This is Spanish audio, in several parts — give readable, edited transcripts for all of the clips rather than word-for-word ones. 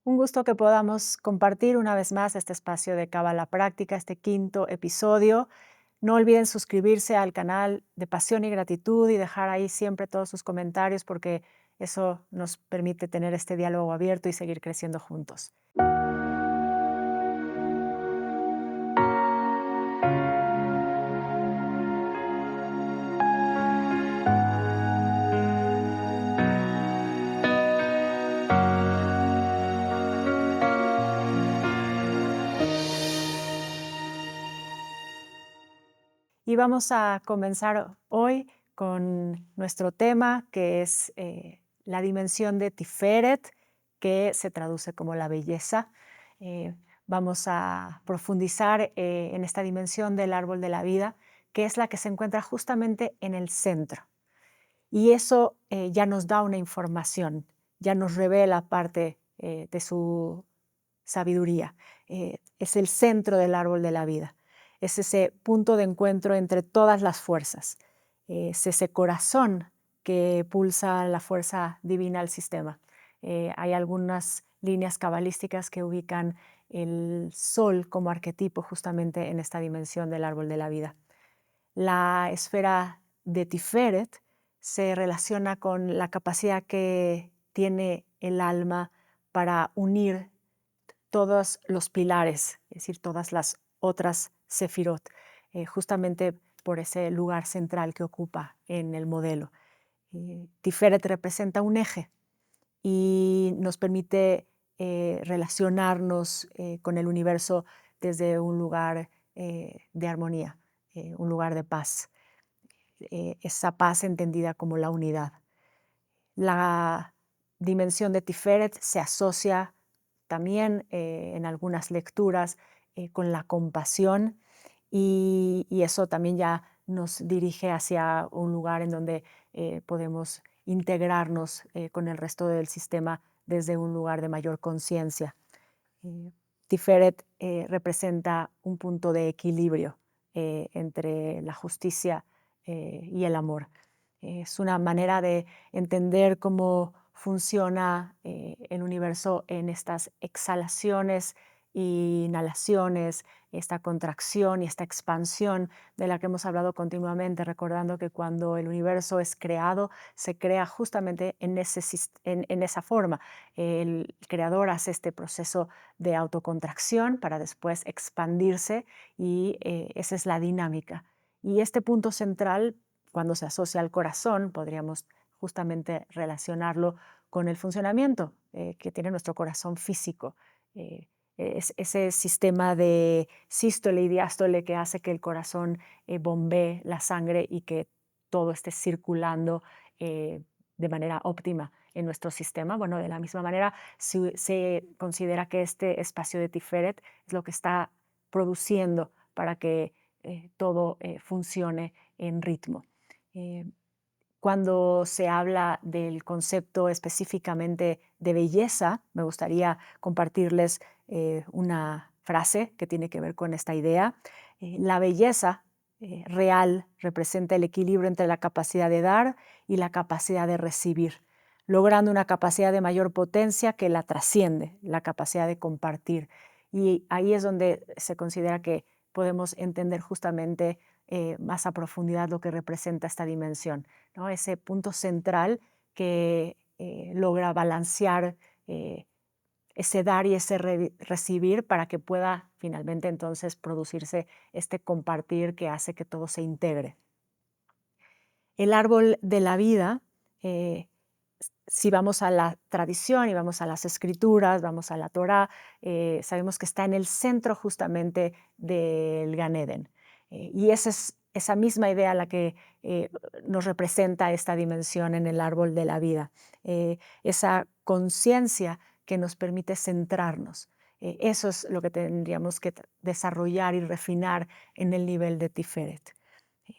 Un gusto que podamos compartir una vez más este espacio de Cábala Práctica, este quinto episodio. No olviden suscribirse al canal de Pasión y Gratitud y dejar ahí siempre todos sus comentarios porque eso nos permite tener este diálogo abierto y seguir creciendo juntos. Y vamos a comenzar hoy con nuestro tema, que es la dimensión de Tiferet, que se traduce como la belleza. Vamos a profundizar en esta dimensión del árbol de la vida, que es la que se encuentra justamente en el centro. Y eso ya nos da una información, ya nos revela parte de su sabiduría. Es el centro del árbol de la vida. Es ese punto de encuentro entre todas las fuerzas. Es ese corazón que pulsa la fuerza divina al sistema. Hay algunas líneas cabalísticas que ubican el sol como arquetipo justamente en esta dimensión del árbol de la vida. La esfera de Tiferet se relaciona con la capacidad que tiene el alma para unir todos los pilares, es decir, todas las otras sefirot, justamente por ese lugar central que ocupa en el modelo. Tiferet representa un eje y nos permite relacionarnos con el universo desde un lugar de armonía, un lugar de paz, esa paz entendida como la unidad. La dimensión de Tiferet se asocia también en algunas lecturas con la compasión y eso también ya nos dirige hacia un lugar en donde podemos integrarnos con el resto del sistema desde un lugar de mayor conciencia. Eh, Tiferet representa un punto de equilibrio entre la justicia y el amor. Es una manera de entender cómo funciona el universo en estas exhalaciones e inhalaciones, esta contracción y esta expansión de la que hemos hablado continuamente, recordando que cuando el universo es creado, se crea justamente en esa forma. El creador hace este proceso de autocontracción para después expandirse y esa es la dinámica. Y este punto central, cuando se asocia al corazón, podríamos justamente relacionarlo con el funcionamiento que tiene nuestro corazón físico. Eh, es ese sistema de sístole y diástole que hace que el corazón bombee la sangre y que todo esté circulando de manera óptima en nuestro sistema. Bueno, de la misma manera, se considera que este espacio de Tiferet es lo que está produciendo para que todo funcione en ritmo. Eh, Cuando se habla del concepto específicamente de belleza, me gustaría compartirles una frase que tiene que ver con esta idea. La belleza real representa el equilibrio entre la capacidad de dar y la capacidad de recibir, logrando una capacidad de mayor potencia que la trasciende, la capacidad de compartir. Y ahí es donde se considera que podemos entender justamente más a profundidad lo que representa esta dimensión, ¿no? Ese punto central que logra balancear ese dar y ese recibir para que pueda finalmente entonces producirse este compartir que hace que todo se integre. El árbol de la vida, eh, si vamos a la tradición y vamos a las escrituras, vamos a la Torá, sabemos que está en el centro justamente del Gan Eden. Y esa es esa misma idea la que nos representa esta dimensión en el árbol de la vida, esa conciencia que nos permite centrarnos. Eso es lo que tendríamos que desarrollar y refinar en el nivel de Tiferet.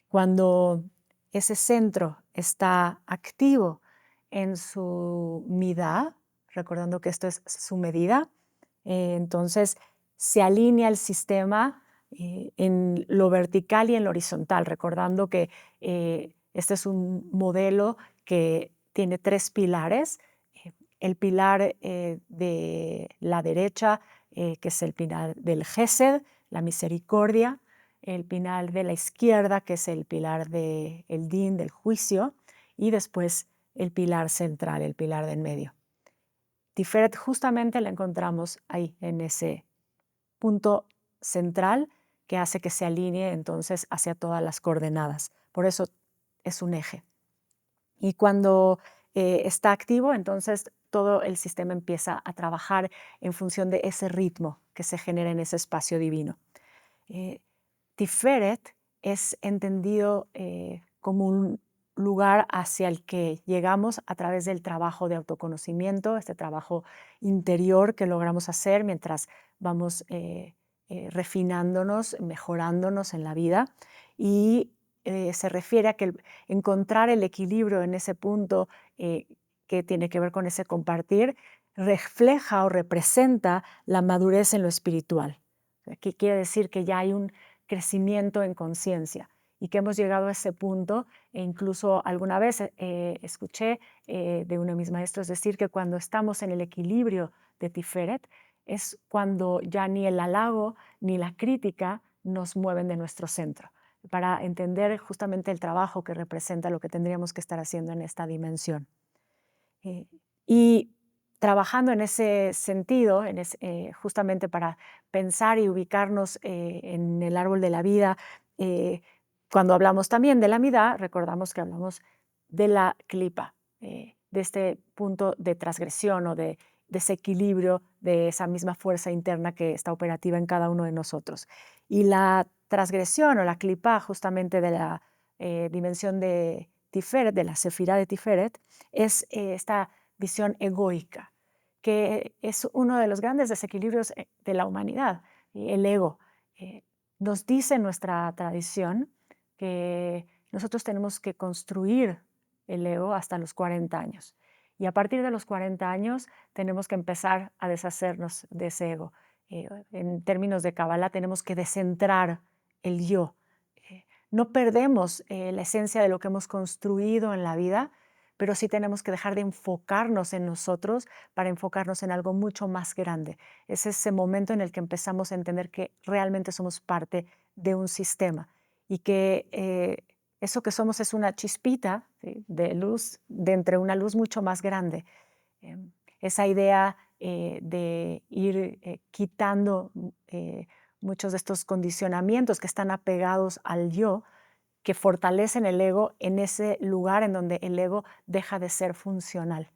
Cuando ese centro está activo en su midá, recordando que esto es su medida, entonces se alinea el sistema en lo vertical y en lo horizontal, recordando que este es un modelo que tiene tres pilares. El pilar de la derecha, que es el pilar del Gesed, la misericordia, el pilar de la izquierda, que es el pilar del Din, del juicio, y después el pilar central, el pilar del medio. Tiferet justamente la encontramos ahí, en ese punto central que hace que se alinee entonces hacia todas las coordenadas. Por eso es un eje. Y cuando está activo, entonces todo el sistema empieza a trabajar en función de ese ritmo que se genera en ese espacio divino. Tiferet es entendido como un lugar hacia el que llegamos a través del trabajo de autoconocimiento, este trabajo interior que logramos hacer mientras vamos refinándonos, mejorándonos en la vida. Y se refiere a que encontrar el equilibrio en ese punto que tiene que ver con ese compartir, refleja o representa la madurez en lo espiritual. ¿Qué quiere decir? Que ya hay un crecimiento en conciencia y que hemos llegado a ese punto. E incluso alguna vez escuché de uno de mis maestros decir que cuando estamos en el equilibrio de Tiferet es cuando ya ni el halago ni la crítica nos mueven de nuestro centro, para entender justamente el trabajo que representa lo que tendríamos que estar haciendo en esta dimensión. Y trabajando en ese sentido, justamente para pensar y ubicarnos en el árbol de la vida, cuando hablamos también de la midá, recordamos que hablamos de la klipa, de este punto de transgresión o de desequilibrio de esa misma fuerza interna que está operativa en cada uno de nosotros. Y la transgresión o la klipa justamente de la dimensión de Tiferet, de la sefirá de Tiferet, es esta visión egoica, que es uno de los grandes desequilibrios de la humanidad, el ego. Nos dice nuestra tradición que nosotros tenemos que construir el ego hasta los 40 años. Y a partir de los 40 años tenemos que empezar a deshacernos de ese ego. En términos de Kabbalah, tenemos que descentrar el yo. No perdemos la esencia de lo que hemos construido en la vida, pero sí tenemos que dejar de enfocarnos en nosotros para enfocarnos en algo mucho más grande. Es ese momento en el que empezamos a entender que realmente somos parte de un sistema y que eso que somos es una chispita, ¿sí?, de luz, de entre una luz mucho más grande. Esa idea de ir quitando muchos de estos condicionamientos que están apegados al yo, que fortalecen el ego en ese lugar en donde el ego deja de ser funcional.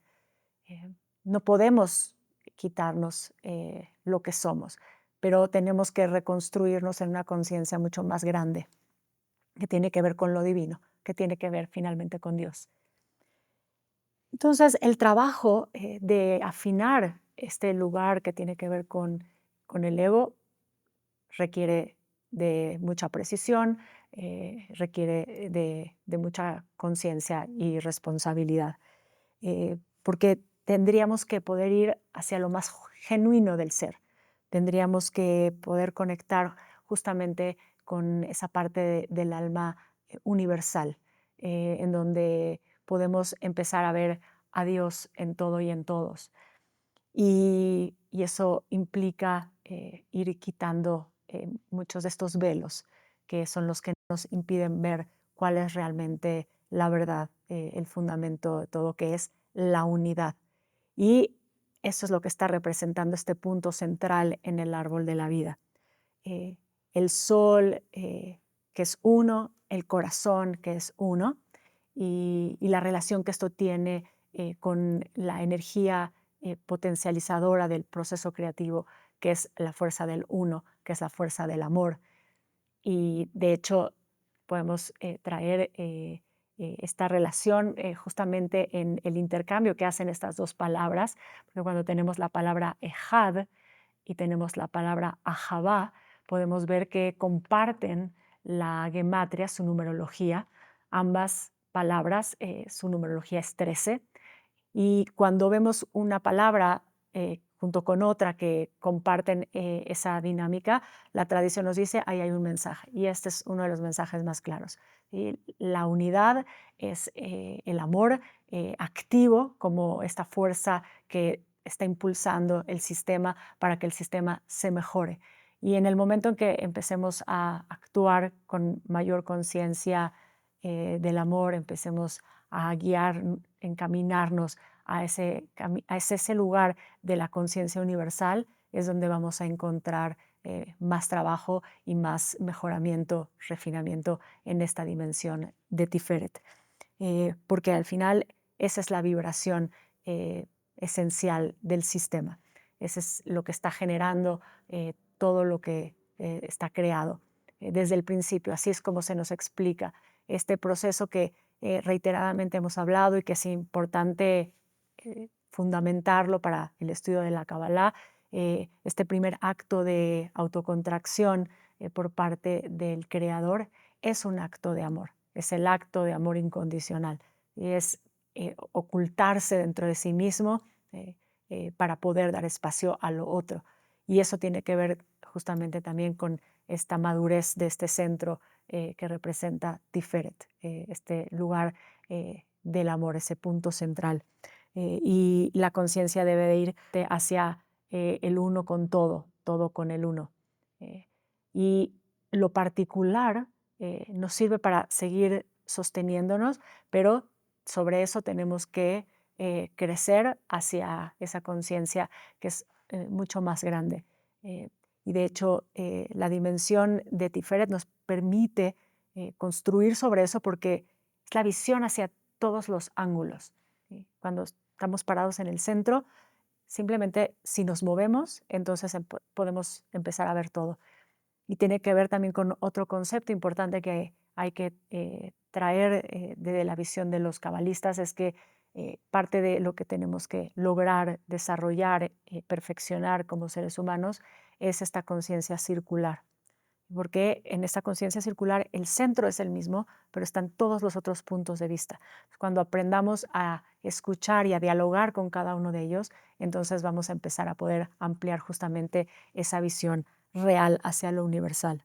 No podemos quitarnos lo que somos, pero tenemos que reconstruirnos en una conciencia mucho más grande, que tiene que ver con lo divino, que tiene que ver finalmente con Dios. Entonces, el trabajo de afinar este lugar que tiene que ver con el ego requiere de mucha precisión, requiere de mucha conciencia y responsabilidad, porque tendríamos que poder ir hacia lo más genuino del ser. Tendríamos que poder conectar justamente con esa parte del alma universal, en donde podemos empezar a ver a Dios en todo y en todos. Y eso implica ir quitando muchos de estos velos, que son los que nos impiden ver cuál es realmente la verdad, el fundamento de todo, que es la unidad. Y eso es lo que está representando este punto central en el árbol de la vida. El sol, que es uno, el corazón, que es uno, y la relación que esto tiene con la energía potencializadora del proceso creativo, que es la fuerza del uno, que es la fuerza del amor. Y de hecho, podemos traer esta relación justamente en el intercambio que hacen estas dos palabras, porque cuando tenemos la palabra ejad y tenemos la palabra ahavá, podemos ver que comparten la gematria, su numerología. Ambas palabras, su numerología es 13. Y cuando vemos una palabra junto con otra que comparten esa dinámica, la tradición nos dice, ahí hay un mensaje. Y este es uno de los mensajes más claros. ¿Sí? La unidad es el amor activo como esta fuerza que está impulsando el sistema para que el sistema se mejore. Y en el momento en que empecemos a actuar con mayor conciencia del amor, empecemos a guiar, encaminarnos a ese lugar de la conciencia universal, es donde vamos a encontrar más trabajo y más mejoramiento, refinamiento en esta dimensión de Tiferet. Porque al final esa es la vibración esencial del sistema. Ese es lo que está generando todo lo que está creado desde el principio. Así es como se nos explica este proceso que reiteradamente hemos hablado y que es importante fundamentarlo para el estudio de la Kabbalah. Este primer acto de autocontracción por parte del Creador es un acto de amor, es el acto de amor incondicional y es ocultarse dentro de sí mismo para poder dar espacio a lo otro. Y eso tiene que ver justamente también con esta madurez de este centro que representa Tiferet, este lugar del amor, ese punto central. Y la conciencia debe de ir hacia el uno con todo, todo con el uno. Y lo particular nos sirve para seguir sosteniéndonos, pero sobre eso tenemos que crecer hacia esa conciencia que es mucho más grande. Y de hecho, la dimensión de Tiferet nos permite construir sobre eso porque es la visión hacia todos los ángulos. ¿Sí? Cuando estamos parados en el centro, simplemente si nos movemos, entonces podemos empezar a ver todo. Y tiene que ver también con otro concepto importante que hay que traer de la visión de los cabalistas, es que parte de lo que tenemos que lograr, desarrollar, perfeccionar como seres humanos es esta conciencia circular. Porque en esta conciencia circular el centro es el mismo, pero están todos los otros puntos de vista. Cuando aprendamos a escuchar y a dialogar con cada uno de ellos, entonces vamos a empezar a poder ampliar justamente esa visión real hacia lo universal,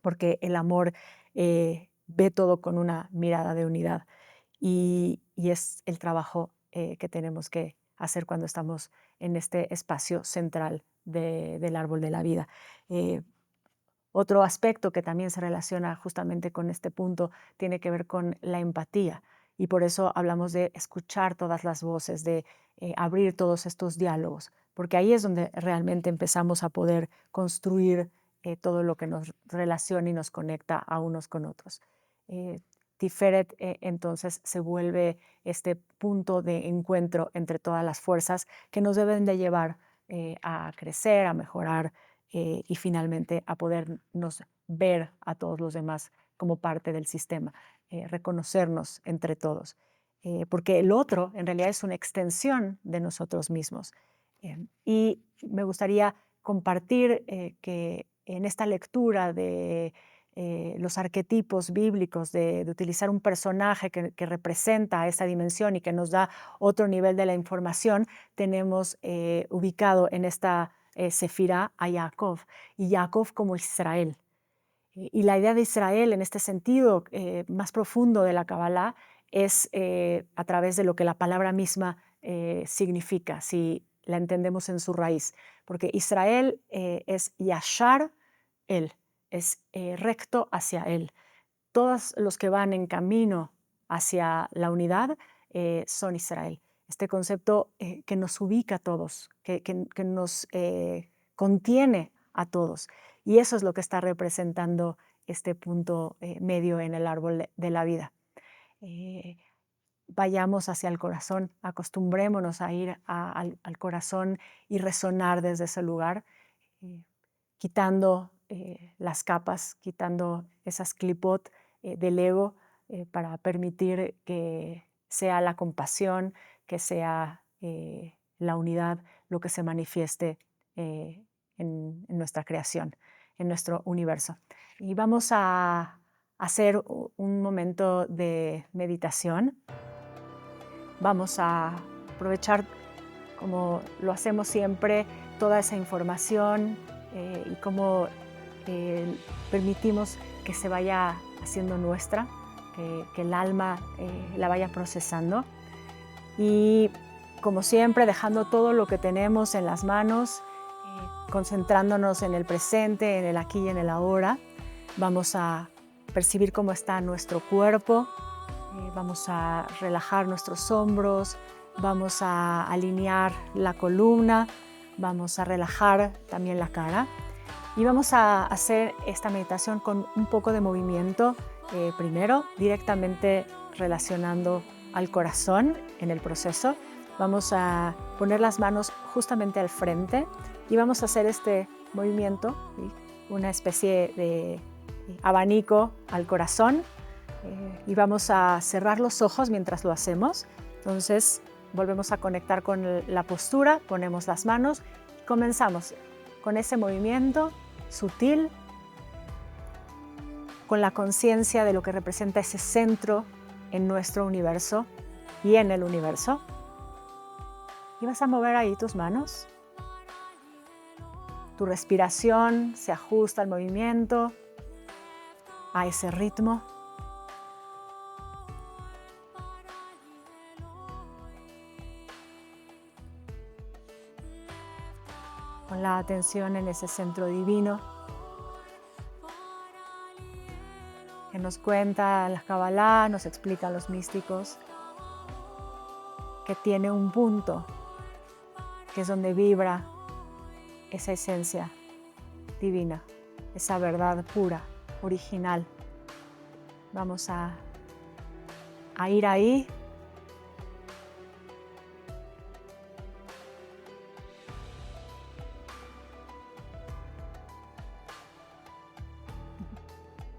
porque el amor ve todo con una mirada de unidad y es el trabajo que tenemos que hacer cuando estamos en este espacio central del árbol de la vida. Otro aspecto que también se relaciona justamente con este punto tiene que ver con la empatía y por eso hablamos de escuchar todas las voces, de abrir todos estos diálogos, porque ahí es donde realmente empezamos a poder construir todo lo que nos relaciona y nos conecta a unos con otros. Tiferet entonces se vuelve este punto de encuentro entre todas las fuerzas que nos deben de llevar a crecer, a mejorar y finalmente a podernos ver a todos los demás como parte del sistema, reconocernos entre todos, porque el otro en realidad es una extensión de nosotros mismos. Y me gustaría compartir que en esta lectura de los arquetipos bíblicos, de utilizar un personaje que representa esa dimensión y que nos da otro nivel de la información, tenemos ubicado en esta Sefirá a Jacob, y Jacob como Israel. Y la idea de Israel en este sentido más profundo de la Kabbalah es a través de lo que la palabra misma significa, si la entendemos en su raíz. Porque Israel es Yashar, él, es recto hacia él. Todos los que van en camino hacia la unidad son Israel. Este concepto que nos ubica a todos, que nos contiene a todos. Y eso es lo que está representando este punto medio en el árbol de la vida. Vayamos hacia el corazón, acostumbrémonos a ir al corazón y resonar desde ese lugar, quitando las capas, quitando esas clipot del ego para permitir que sea la compasión, que sea la unidad lo que se manifieste en nuestra creación, en nuestro universo. Y vamos a hacer un momento de meditación. Vamos a aprovechar, como lo hacemos siempre, toda esa información y cómo permitimos que se vaya haciendo nuestra, que el alma la vaya procesando. Y como siempre, dejando todo lo que tenemos en las manos, concentrándonos en el presente, en el aquí y en el ahora. Vamos a percibir cómo está nuestro cuerpo, vamos a relajar nuestros hombros, vamos a alinear la columna, vamos a relajar también la cara y vamos a hacer esta meditación con un poco de movimiento, primero directamente relacionando al corazón en el proceso. Vamos a poner las manos justamente al frente y vamos a hacer este movimiento, ¿sí? Una especie de abanico al corazón, y vamos a cerrar los ojos mientras lo hacemos. Entonces volvemos a conectar con la postura, ponemos las manos y comenzamos con ese movimiento sutil, con la conciencia de lo que representa ese centro en nuestro universo y en el universo. Y vas a mover ahí tus manos. Tu respiración se ajusta al movimiento, a ese ritmo. Con la atención en ese centro divino que nos cuenta la Kabbalah, nos explican los místicos, que tiene un punto que es donde vibra esa esencia divina, esa verdad pura, original. Vamos a ir ahí.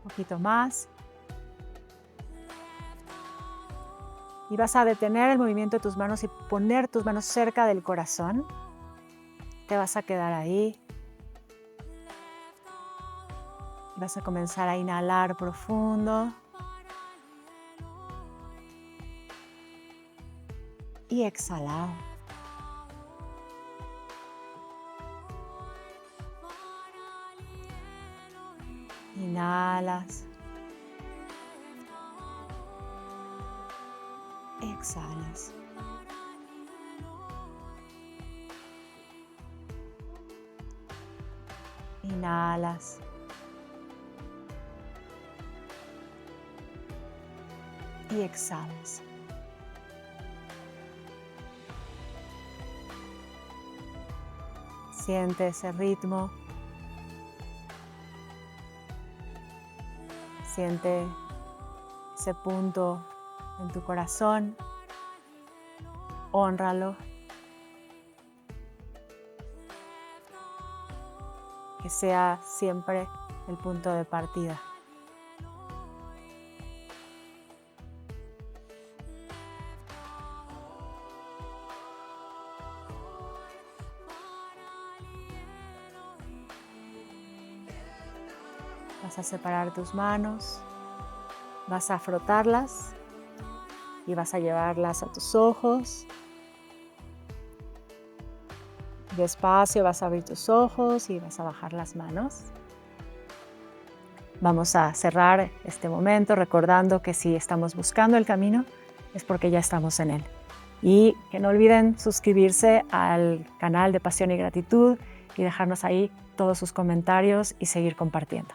Un poquito más. Y vas a detener el movimiento de tus manos y poner tus manos cerca del corazón. Te vas a quedar ahí. Vas a comenzar a inhalar profundo. Y exhalar. Inhalas. Exhalas. Inhalas. Y exhalas. Siente ese ritmo. Siente ese punto en tu corazón. Hónralo. Que sea siempre el punto de partida. Vas a separar tus manos, vas a frotarlas y vas a llevarlas a tus ojos. Despacio vas a abrir tus ojos y vas a bajar las manos. Vamos a cerrar este momento recordando que si estamos buscando el camino es porque ya estamos en él. Y que no olviden suscribirse al canal de Pasión y Gratitud y dejarnos ahí todos sus comentarios y seguir compartiendo.